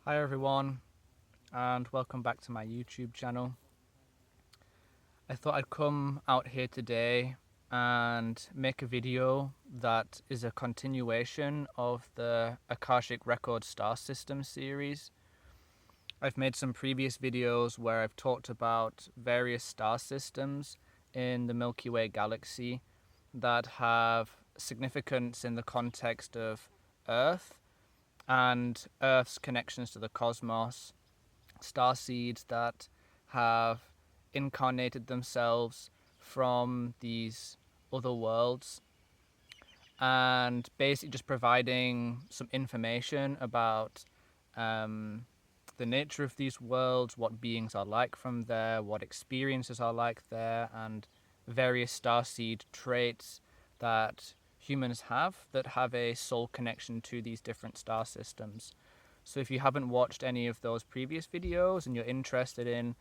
Hi everyone, and welcome back to my YouTube channel. I thought I'd come out here today and make a video that is a continuation of the Akashic Record Star System series. I've made some previous videos where I've talked about various star systems in the Milky Way galaxy that have significance in the context of Earth and Earth's connections to the cosmos, star seeds that have incarnated themselves from these other worlds, and basically just providing some information about the nature of these worlds, what beings are like from there, what experiences are like there, and various starseed traits that humans have that have a soul connection to these different star systems. So if you haven't watched any of those previous videos and you're interested in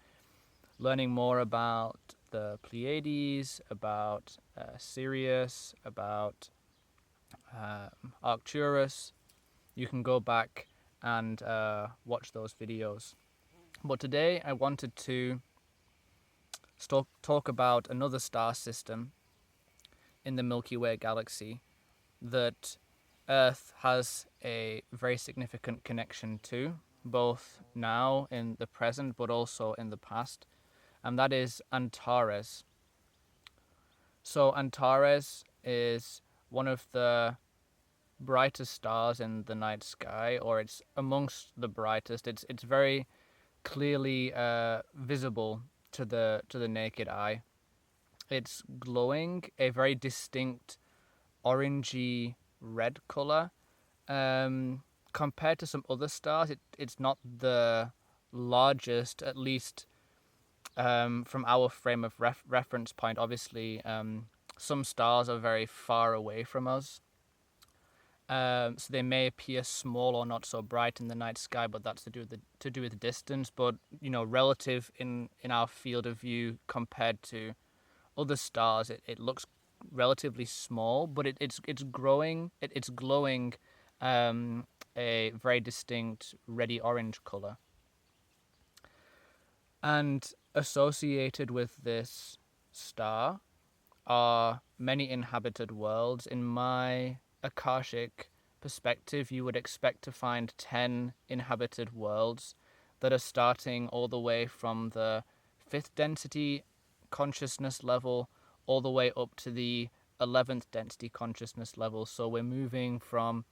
learning more about the Pleiades, about Sirius, about Arcturus, you can go back and watch those videos. But today I wanted to talk about another star system in the Milky Way galaxy that Earth has a very significant connection to, both now in the present but also in the past, and that is Antares. So Antares is one of the brightest stars in the night sky, or it's amongst the brightest. It's very clearly visible to the naked eye. It's glowing a very distinct orangey red color. Compared to some other stars, it's not the largest, at least from our frame of reference point. Obviously, some stars are very far away from us, so they may appear small or not so bright in the night sky, but that's to do with distance. But relative in our field of view compared to other stars, it looks relatively small, but it's growing. It's glowing a very distinct reddy orange color. And associated with this star are many inhabited worlds. In my Akashic perspective, you would expect to find 10 inhabited worlds that are starting all the way from the 5th density consciousness level all the way up to the 11th density consciousness level. So we're moving from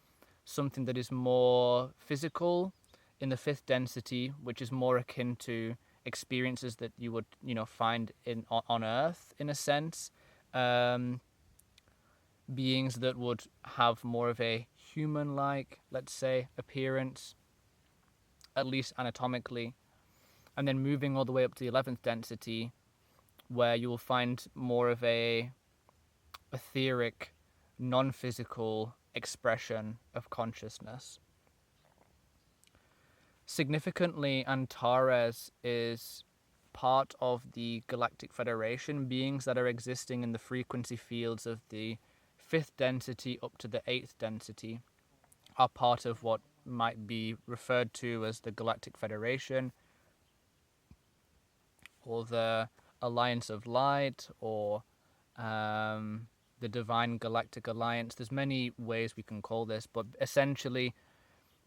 something that is more physical in the 5th density, which is more akin to experiences that you would find on Earth, in a sense, beings that would have more of a human-like, let's say, appearance, at least anatomically, and then moving all the way up to the 11th density, where you will find more of a etheric, non-physical expression of consciousness. Significantly, Antares is part of the Galactic Federation. Beings that are existing in the frequency fields of the 5th density up to the 8th density are part of what might be referred to as the Galactic Federation, or the Alliance of Light, or the Divine Galactic Alliance. There's many ways we can call this, but essentially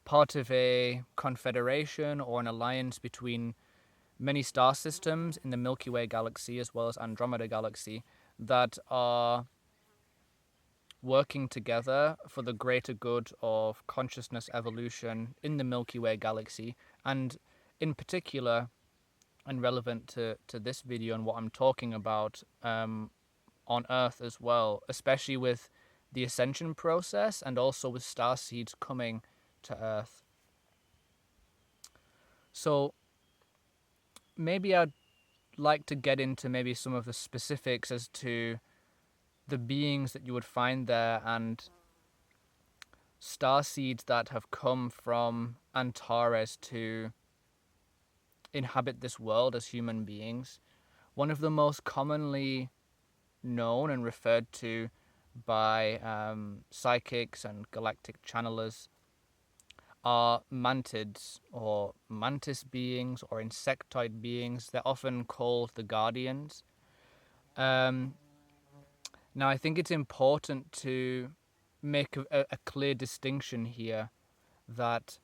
part of a confederation or an alliance between many star systems in the Milky Way galaxy as well as Andromeda galaxy that are working together for the greater good of consciousness evolution in the Milky Way galaxy, and in particular, and relevant to this video and what I'm talking about, on Earth as well, especially with the ascension process and also with star seeds coming to Earth. So maybe I'd like to get into maybe some of the specifics as to the beings that you would find there and star seeds that have come from Antares to inhabit this world as human beings. One of the most commonly known and referred to by psychics and galactic channelers are mantids or mantis beings or insectoid beings. They're often called the guardians. Now, I think it's important to make a clear distinction here that,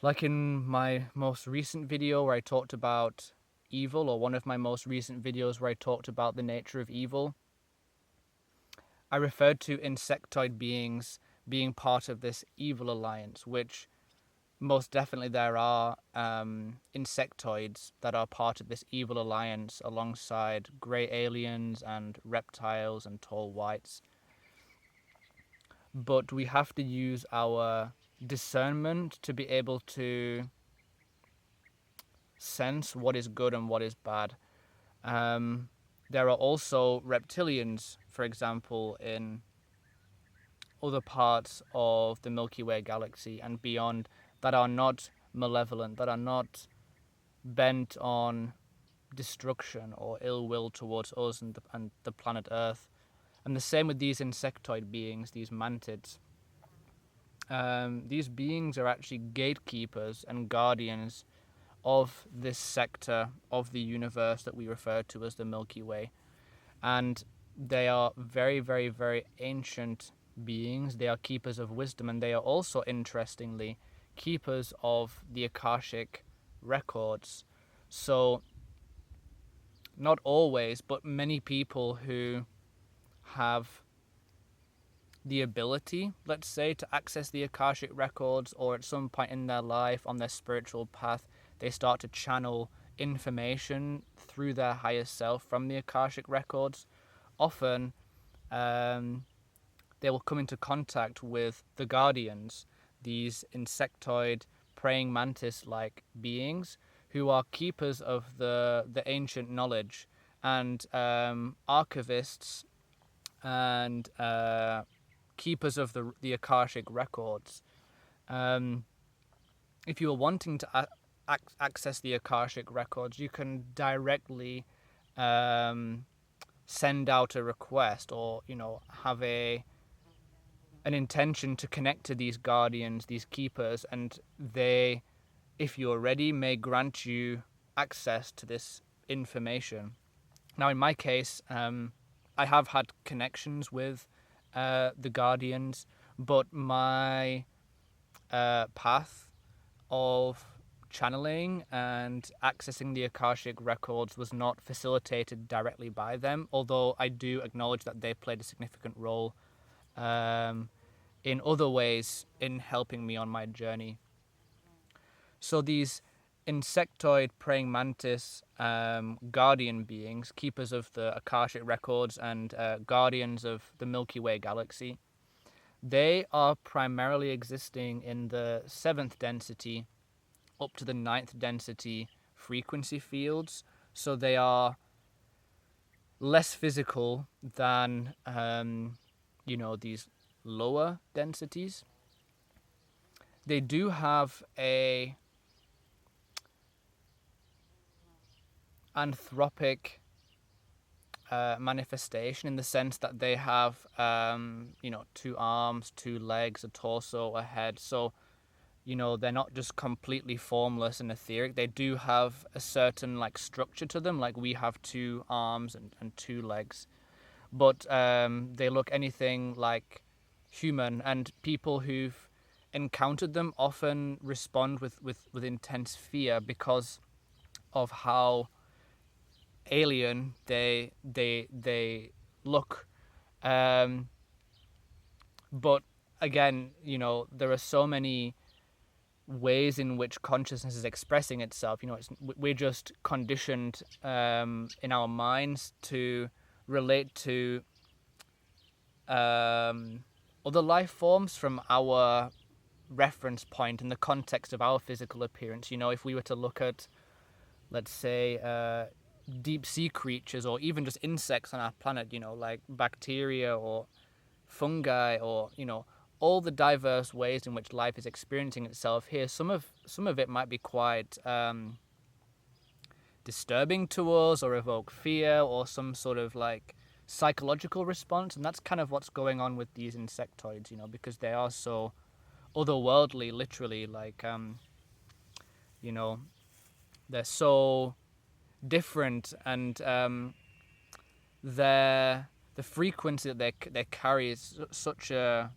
like in my most recent video where I talked about evil, or one of my most recent videos where I talked about the nature of evil, I referred to insectoid beings being part of this evil alliance, which most definitely there are insectoids that are part of this evil alliance alongside grey aliens and reptiles and tall whites. But we have to use our discernment to be able to sense what is good and what is bad. There are also reptilians, for example, in other parts of the Milky Way galaxy and beyond, that are not malevolent, that are not bent on destruction or ill will towards us and the planet Earth. And the same with these insectoid beings, these mantids. These beings are actually gatekeepers and guardians of this sector of the universe that we refer to as the Milky Way. And they are very, very, very ancient beings. They are keepers of wisdom, and they are also, interestingly, keepers of the Akashic records. So, not always, but many people who have the ability, let's say, to access the Akashic records, or at some point in their life on their spiritual path, they start to channel information through their higher self from the Akashic records. Often, they will come into contact with the guardians, these insectoid, praying mantis-like beings who are keepers of the ancient knowledge and archivists and keepers of the Akashic records. If you are wanting to access the Akashic records, you can directly send out a request, or have an intention to connect to these guardians, these keepers, and they, if you're ready, may grant you access to this information. Now, in my case, I have had connections with the guardians, but my path of channeling and accessing the Akashic records was not facilitated directly by them, although I do acknowledge that they played a significant role in other ways in helping me on my journey. So these insectoid praying mantis guardian beings, keepers of the Akashic records and guardians of the Milky Way galaxy, they are primarily existing in the 7th density up to the 9th density frequency fields. So they are less physical than these lower densities. They do have a anthropic manifestation in the sense that they have 2 arms, 2 legs, a torso, a head. So they're not just completely formless and etheric. They do have a certain structure to them, like we have 2 arms and 2 legs, but they look anything like human, and people who've encountered them often respond with intense fear because of how alien they look. But again, there are so many ways in which consciousness is expressing itself. We're just conditioned in our minds to relate to other life forms from our reference point in the context of our physical appearance. If we were to look at, let's say, deep sea creatures, or even just insects on our planet, like bacteria or fungi, or all the diverse ways in which life is experiencing itself here, some of it might be quite disturbing to us, or evoke fear, or some sort of psychological response. And that's kind of what's going on with these insectoids, because they are so otherworldly, literally. Like, you know, they're so different, and the frequency that they carry is such a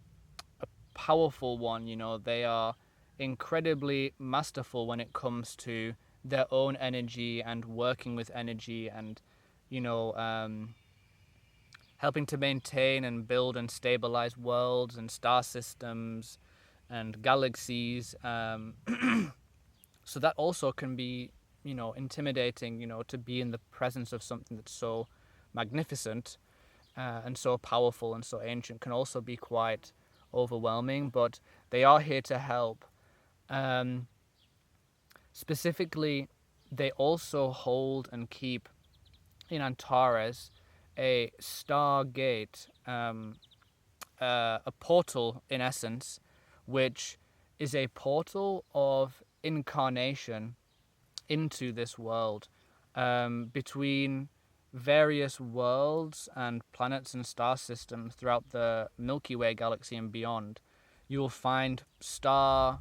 powerful one. You know, they are incredibly masterful when it comes to their own energy and working with energy, and you know, helping to maintain and build and stabilize worlds and star systems and galaxies. So that also can be, you know, intimidating, you know, to be in the presence of something that's so magnificent and so powerful and so ancient can also be quite overwhelming, but they are here to help. Um, Specifically, they also hold and keep in Antares a Stargate, a portal in essence, which is a portal of incarnation into this world, between various worlds and planets and star systems throughout the Milky Way galaxy and beyond. You will find star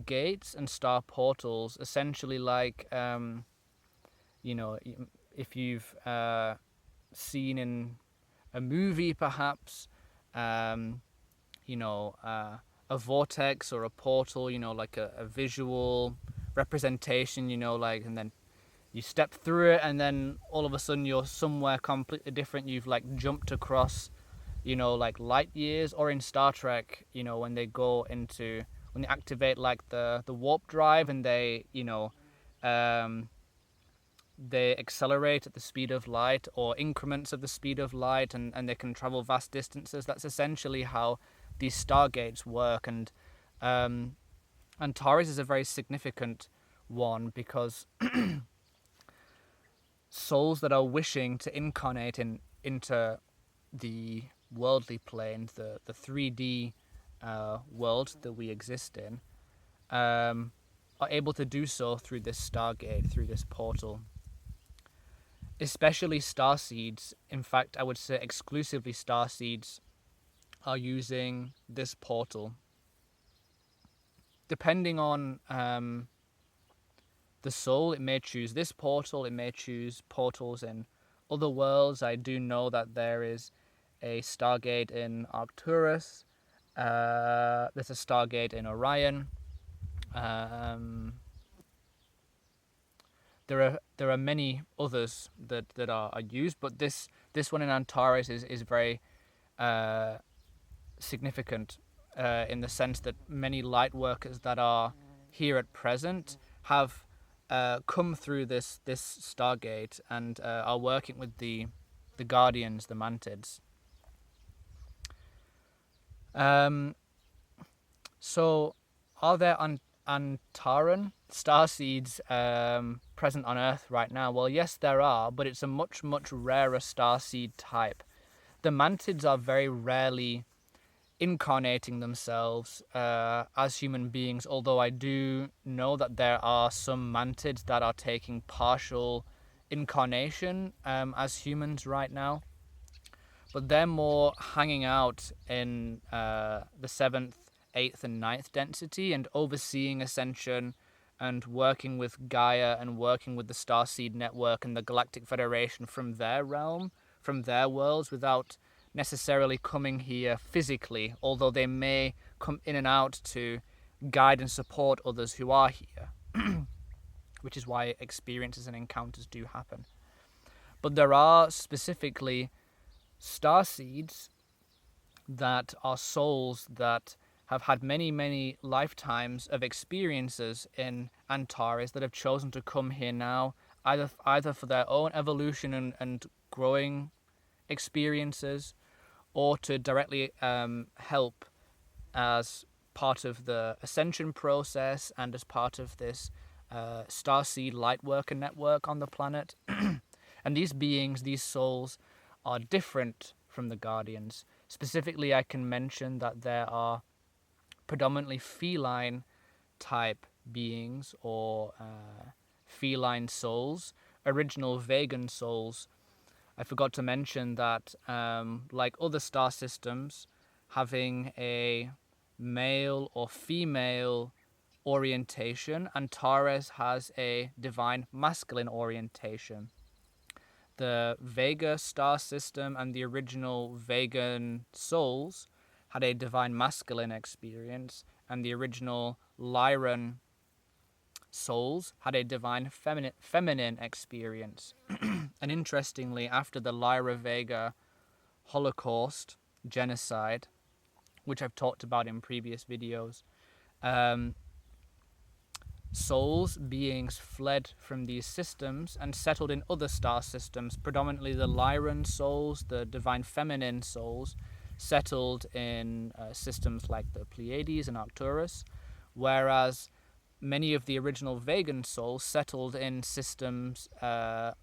gates and star portals, essentially like, you know, if you've seen in a movie perhaps, um, you know, a vortex or a portal, you know, like a visual representation, you know, like, and then you step through it and then all of a sudden you're somewhere completely different. You've like jumped across, you know, like light years. Or in Star Trek, you know, when they activate like the warp drive and they, you know, they accelerate at the speed of light or increments of the speed of light, and they can travel vast distances. That's essentially how these stargates work. And Antares is a very significant one because souls that are wishing to incarnate into the worldly plane, the 3D world that we exist in, are able to do so through this Stargate, through this portal. Especially starseeds, in fact, I would say exclusively starseeds, are using this portal. Depending on the soul, it may choose this portal, it may choose portals in other worlds. I do know that there is a Stargate in Arcturus, there's a Stargate in Orion. There are many others that are used, but this one in Antares is very significant in the sense that many light workers that are here at present have come through this Stargate and are working with the Guardians, the Mantids. So, are there Antaran starseeds present on Earth right now? Well, yes, there are, but it's a much rarer starseed type. The Mantids are very rarely incarnating themselves as human beings, although I do know that there are some Mantids that are taking partial incarnation as humans right now. But they're more hanging out in the 7th, 8th, and 9th density and overseeing ascension and working with Gaia and working with the Starseed Network and the Galactic Federation from their realm, from their worlds, without necessarily coming here physically, although they may come in and out to guide and support others who are here, which is why experiences and encounters do happen. But there are specifically starseeds that are souls that have had many lifetimes of experiences in Antares that have chosen to come here now, either for their own evolution and growing experiences, or to directly help as part of the ascension process and as part of this starseed lightworker network on the planet. And these beings, these souls, are different from the Guardians. Specifically, I can mention that there are predominantly feline type beings or feline souls, original vegan souls. I forgot to mention that, like other star systems, having a male or female orientation. Antares has a divine masculine orientation. The Vega star system and the original Vegan souls had a divine masculine experience, and the original Lyran souls had a divine feminine experience. And interestingly, after the Lyra Vega Holocaust genocide, which I've talked about in previous videos, souls, beings fled from these systems and settled in other star systems. Predominantly the Lyran souls, the divine feminine souls, settled in systems like the Pleiades and Arcturus, whereas many of the original Vegan souls settled in systems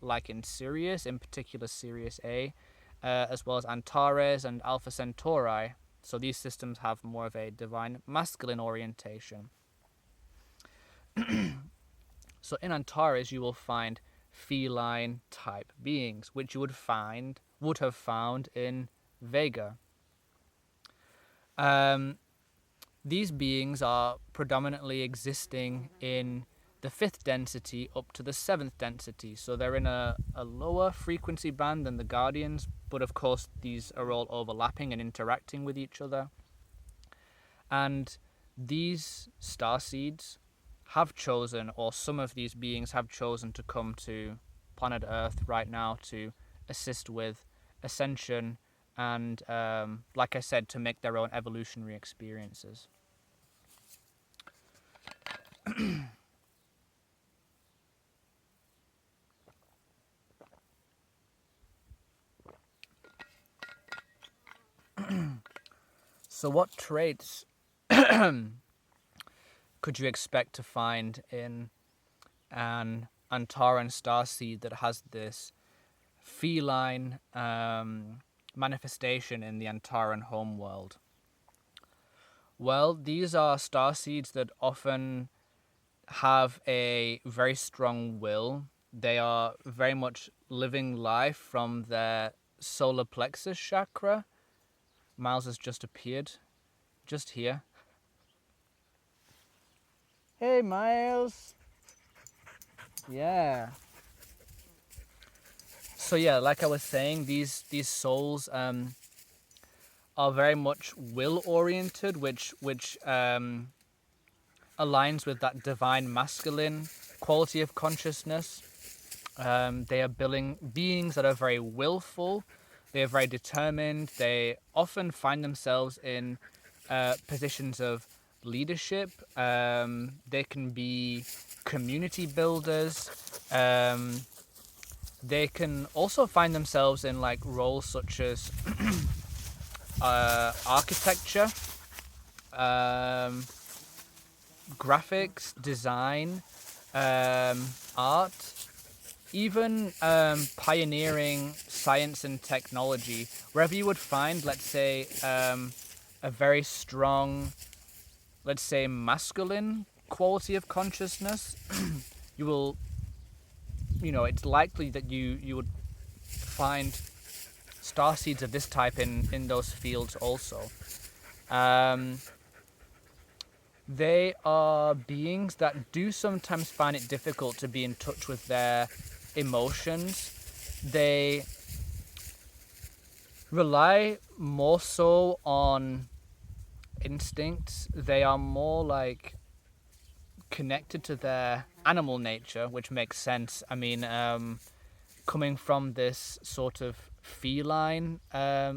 like in Sirius, in particular Sirius A, as well as Antares and Alpha Centauri. So these systems have more of a divine masculine orientation. So in Antares you will find feline type beings, which you would have found in Vega. These beings are predominantly existing in the 5th density up to the 7th density. So they're in a lower frequency band than the Guardians, but of course these are all overlapping and interacting with each other. And these starseeds have chosen, or some of these beings have chosen, to come to planet Earth right now to assist with ascension and, like I said, to make their own evolutionary experiences. So what traits could you expect to find in an Antaran starseed that has this feline manifestation in the Antaran homeworld? Well, these are starseeds that often have a very strong will. They are very much living life from their solar plexus chakra. Miles has just appeared, just here. Hey, Miles. Yeah. So yeah, like I was saying, these souls are very much will oriented, which aligns with that divine masculine quality of consciousness. They are beings that are very willful. They are very determined. They often find themselves in positions of leadership. They can be community builders. They can also find themselves in like roles such as architecture, graphics, design, art, even pioneering science and technology. Wherever you would find, let's say, a very strong, let's say, masculine quality of consciousness, you will, it's likely that you would find starseeds of this type in those fields also. They are beings that do sometimes find it difficult to be in touch with their emotions. They rely more so on instincts. They are more like connected to their animal nature, which makes sense. I mean, coming from this sort of feline,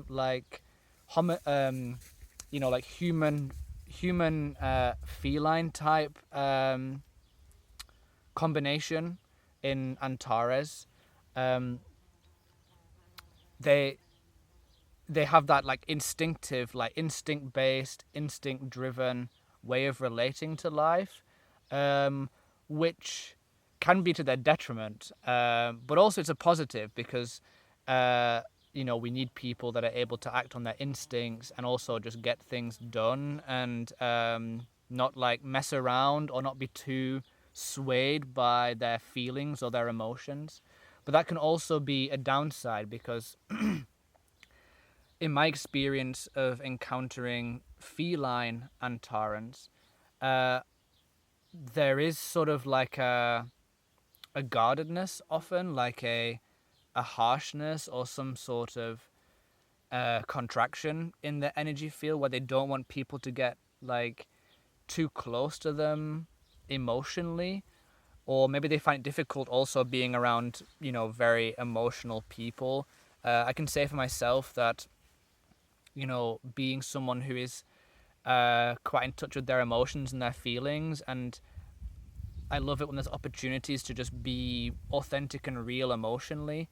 like like human feline type combination in Antares. They have that like instinctive, like instinct-based, instinct-driven way of relating to life, which can be to their detriment, but also it's a positive because we need people that are able to act on their instincts and also just get things done and not like mess around or not be too swayed by their feelings or their emotions. But that can also be a downside because in my experience of encountering feline Antarans, uh, there is sort of like a guardedness often, like a harshness or some sort of contraction in the energy field where they don't want people to get like too close to them emotionally, or maybe they find it difficult also being around, very emotional people. I can say for myself that, being someone who is quite in touch with their emotions and their feelings, and I love it when there's opportunities to just be authentic and real emotionally,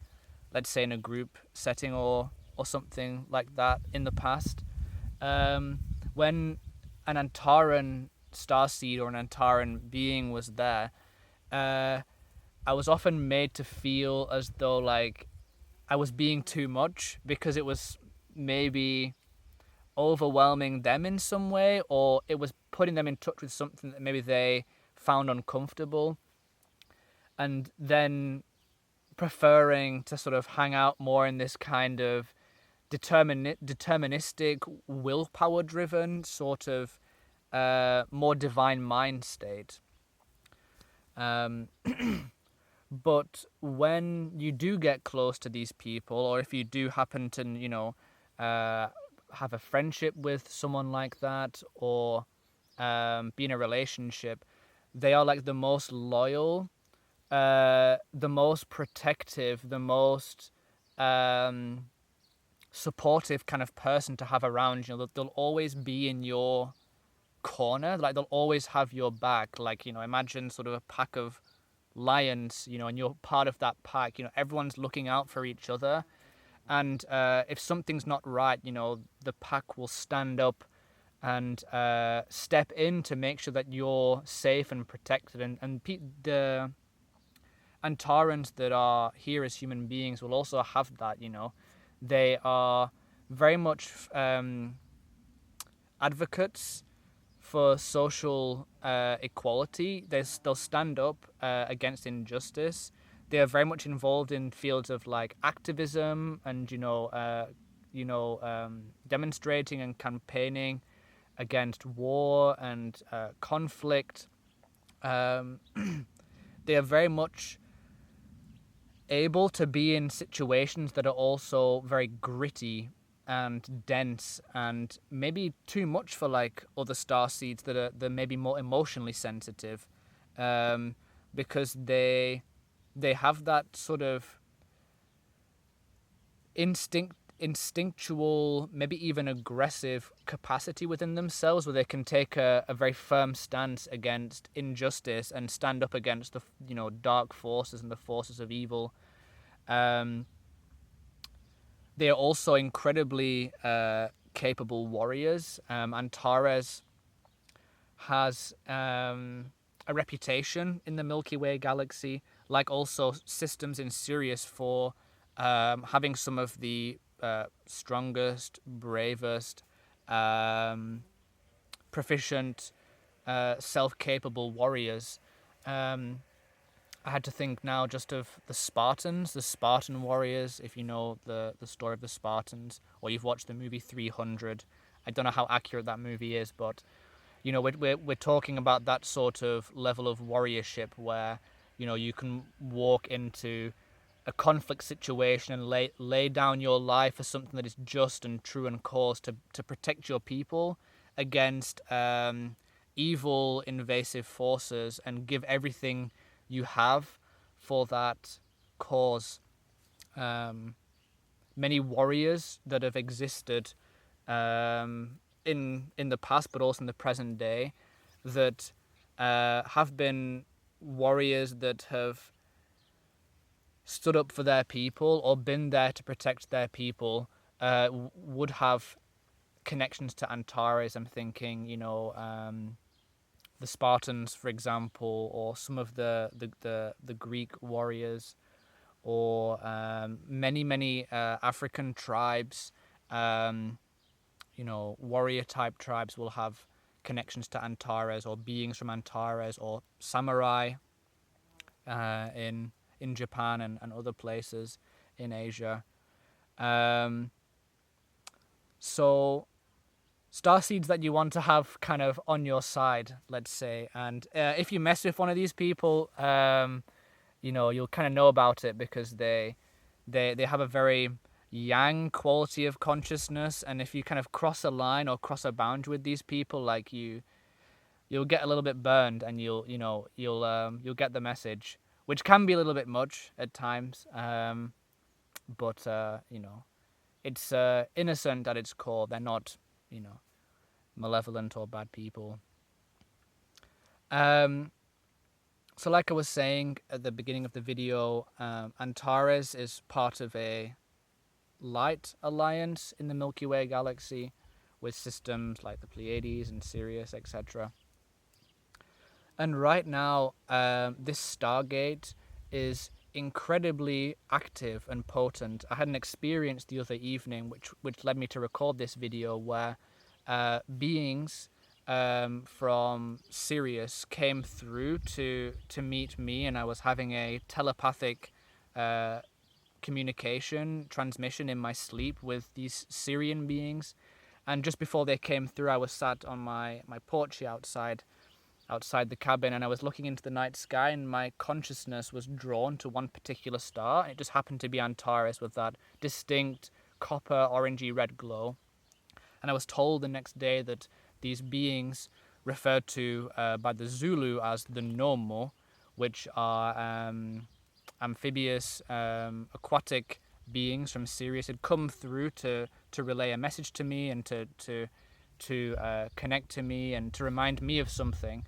let's say in a group setting or something like that in the past. Um, when an Antaran starseed or an Antaran being was there, uh, I was often made to feel as though like I was being too much because it was maybe overwhelming them in some way, or it was putting them in touch with something that maybe they found uncomfortable, and then preferring to sort of hang out more in this kind of deterministic, willpower driven sort of more divine mind state. Um, but when you do get close to these people, or if you do happen to, uh, have a friendship with someone like that, or be in a relationship, they are like the most loyal, the most protective, the most supportive kind of person to have around. They'll always be in your corner. Like they'll always have your back. Like, imagine sort of a pack of lions, and you're part of that pack. Everyone's looking out for each other. And if something's not right, the pack will stand up and step in to make sure that you're safe and protected. The Antarans that are here as human beings will also have that. They are very much advocates for social equality. They'll stand up against injustice. They are very much involved in fields of like activism and demonstrating and campaigning against war and conflict. Um, they are very much able to be in situations that are also very gritty and dense and maybe too much for like other star seeds that are maybe more emotionally sensitive, um, because they have that sort of instinctual, maybe even aggressive capacity within themselves, where they can take a very firm stance against injustice and stand up against the dark forces and the forces of evil. um, they are also incredibly capable warriors. Antares has a reputation in the Milky Way galaxy, like also systems in Sirius, for having some of the strongest, bravest, proficient, self-capable warriors. Um, I had to think now just of the Spartans, the Spartan warriors. If you know the story of the Spartans, or you've watched the movie 300, I don't know how accurate that movie is, but we're talking about that sort of level of warriorship where you can walk into a conflict situation and lay down your life for something that is just and true and cause to protect your people against evil invasive forces, and give everything you have for that cause. Um, Many warriors that have existed in the past, but also in the present day, that have been warriors that have stood up for their people or been there to protect their people, would have connections to Antares. I'm thinking, the Spartans, for example, or some of the Greek warriors, or many African tribes. Warrior type tribes will have connections to Antares, or beings from Antares, or samurai in Japan and other places in Asia. Um, So star seeds that you want to have kind of on your side, let's say. And if you mess with one of these people, you'll kind of know about it, because they have a very yang quality of consciousness. And if you kind of cross a line or cross a boundary with these people, like you'll get a little bit burned, and you'll get the message, which can be a little bit much at times. But it's innocent at its core. They're not, malevolent or bad people. So like I was saying at the beginning of the video, Antares is part of a light alliance in the Milky Way galaxy, with systems like the Pleiades and Sirius, etc. And right now, this Stargate is incredibly active and potent. I had an experience the other evening which led me to record this video, where beings from Sirius came through to meet me, and I was having a telepathic transmission in my sleep with these Sirian beings. And just before they came through, I was sat on my porch outside the cabin, and I was looking into the night sky, and my consciousness was drawn to one particular star. It just happened to be Antares, with that distinct copper orangey red glow. And I was told the next day that these beings, referred to by the Zulu as the Nomo, which are amphibious, aquatic beings from Sirius, had come through to relay a message to me, and to connect to me, and to remind me of something.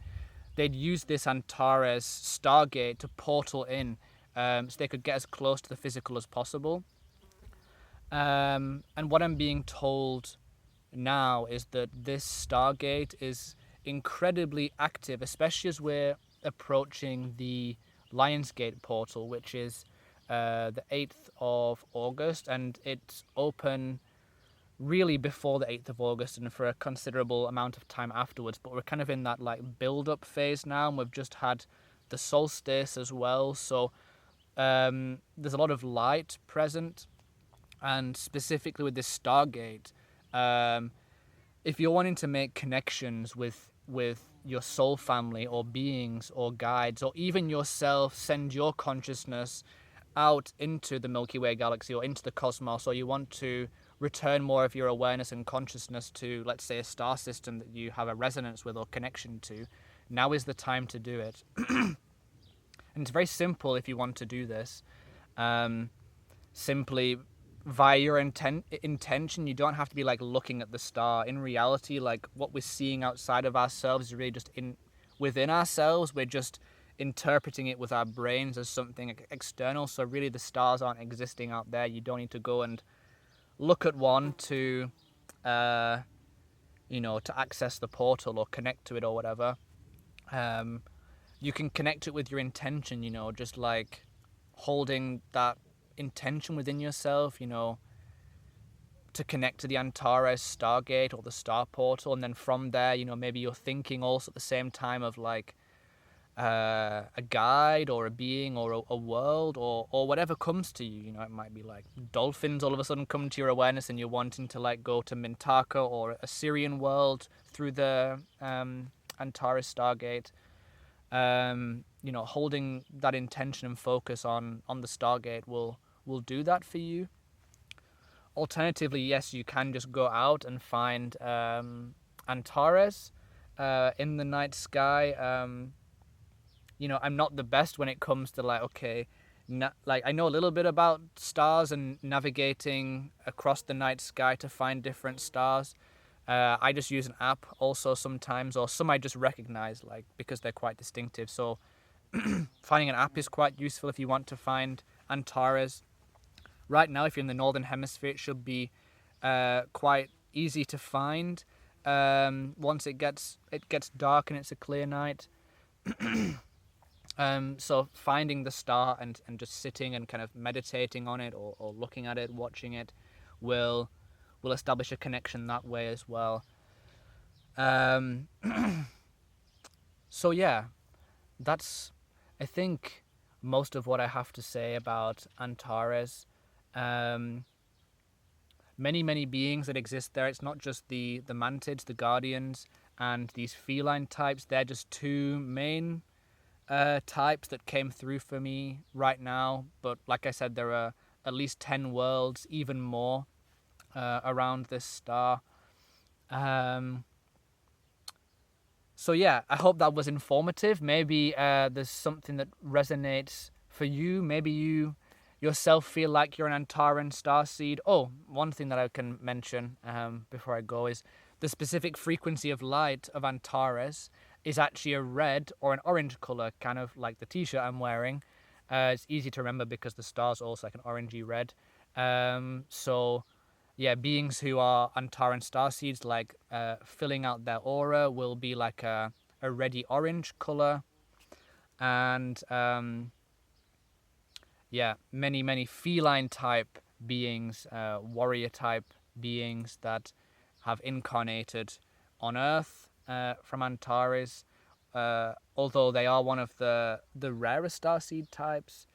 They'd used this Antares Stargate to portal in, so they could get as close to the physical as possible. And what I'm being told now is that this Stargate is incredibly active, especially as we're approaching the Lionsgate portal, which is the 8th of August, and it's open really before the 8th of August and for a considerable amount of time afterwards. But we're kind of in that like build-up phase now, and we've just had the solstice as well, so there's a lot of light present. And specifically with this Stargate, if you're wanting to make connections with your soul family, or beings, or guides, or even yourself, send your consciousness out into the Milky Way galaxy or into the cosmos, or you want to return more of your awareness and consciousness to, let's say, a star system that you have a resonance with or connection to, now is the time to do it. And it's very simple if you want to do this. Simply via your intention. You don't have to be like looking at the star. In reality, like what we're seeing outside of ourselves is really just within ourselves. We're just interpreting it with our brains as something external. So really the stars aren't existing out there. You don't need to go and look at one to to access the portal or connect to it or whatever. You can connect it with your intention, just like holding that intention within yourself, to connect to the Antares Stargate or the Star Portal. And then from there, maybe you're thinking also at the same time of like a guide or a being or a world or whatever comes to you. It might be like dolphins all of a sudden come to your awareness, and you're wanting to like go to Mintaka or a Syrian world through the Antares Stargate. Holding that intention and focus on the Stargate will do that for you. Alternatively, yes, you can just go out and find Antares in the night sky. I'm not the best when it comes to I know a little bit about stars and navigating across the night sky to find different stars. I just use an app also sometimes, or some I just recognize because they're quite distinctive. So finding an app is quite useful if you want to find Antares. Right now, if you're in the Northern Hemisphere, it should be quite easy to find once it gets dark and it's a clear night. So finding the star and just sitting and kind of meditating on it or looking at it, watching it, will establish a connection that way as well. So yeah, that's, I think, most of what I have to say about Antares. many beings that exist there. It's not just the mantids, the guardians, and these feline types. They're just two main types that came through for me right now. But like I said, there are at least 10 worlds, even more, around this star. So yeah, I hope that was informative. Maybe there's something that resonates for you. Maybe you yourself feel like you're an Antaran starseed. Oh, one thing that I can mention before I go is the specific frequency of light of Antares is actually a red or an orange color, kind of like the t-shirt I'm wearing. It's easy to remember because the star's also like an orangey red. So yeah, beings who are Antaran starseeds, like filling out their aura, will be like a reddy orange color. And yeah, many feline type beings, warrior type beings that have incarnated on Earth from Antares. Although they are one of the rarest starseed types.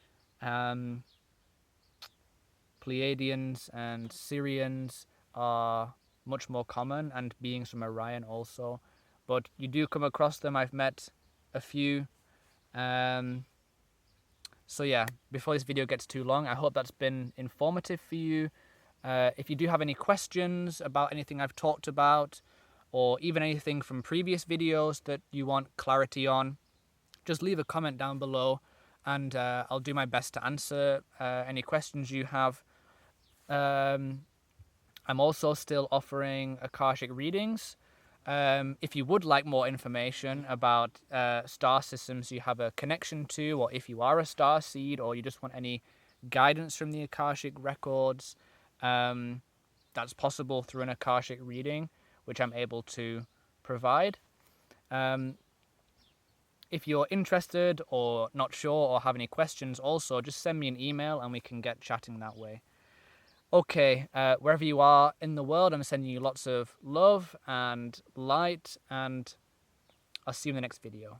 Pleiadians and Syrians are much more common, and beings from Orion also. But you do come across them. I've met a few. So yeah, before this video gets too long, I hope that's been informative for you. If you do have any questions about anything I've talked about, or even anything from previous videos that you want clarity on, just leave a comment down below, and I'll do my best to answer any questions you have. I'm also still offering Akashic readings. If you would like more information about star systems you have a connection to, or if you are a star seed, or you just want any guidance from the Akashic records, that's possible through an Akashic reading, which I'm able to provide. If you're interested or not sure or have any questions, also just send me an email and we can get chatting that way. Okay, wherever you are in the world, I'm sending you lots of love and light, and I'll see you in the next video.